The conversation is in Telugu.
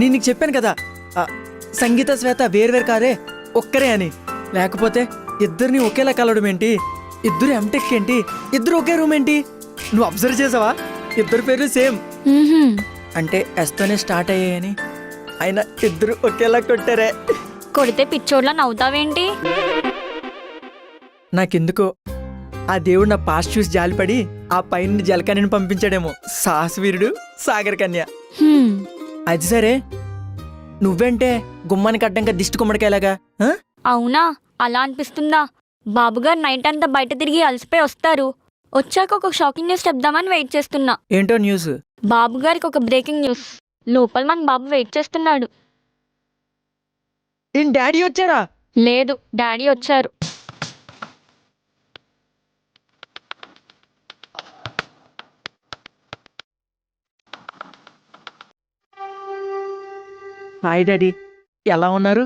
నేను నీకు చెప్పాను కదా, ఆ, సంగీత శ్వేత వేర్వేరు కాదే ఒక్కరే అని. లేకపోతే ఇద్దరిని ఒకేలా కలవడం ఏంటి, ఇద్దరు ఎంటెక్ ఏంటి, ఇద్దరు ఒకే రూమ్ ఏంటి? నువ్వు అబ్జర్వ్ చేసావా? ఇద్దరు పేర్లు సేమ్, అంటే ఎస్తోనే స్టార్ట్ అయ్యాయని. అయినా ఇద్దరు ఒకేలా కొట్టారే. కొడితే పిచ్చోడ్లా నవ్వుతావేంటి? నాకెందుకో ఆ దేవుడు నా పాస్ట్ చూసి జాలిపడి ఆ పైన జలకన్యను పంపించాడేమో. సాహసవీరుడు సాగర్ కన్య. హ్మ్. అది సరే, నువ్వేంటే గుమ్మానికి అడ్డంగా దిష్టి కుమ్మడికాయలాగా? అవునా, అలా అనిపిస్తుందా? బాబుగారు నైట్ అంతా బయట తిరిగి అలసిపోయి వస్తారు. వచ్చాక ఒక షాకింగ్ న్యూస్ చెప్దామని వెయిట్ చేస్తున్నా. ఏంటో న్యూస్? బాబుగారికి ఒక బ్రేకింగ్ న్యూస్. లోపల మన బాబు వెయిట్ చేస్తున్నాడు. ఏం డాడీ వచ్చారా? లేదు, డాడీ వచ్చారు. హాయ్ డాడీ, ఎలా ఉన్నారు?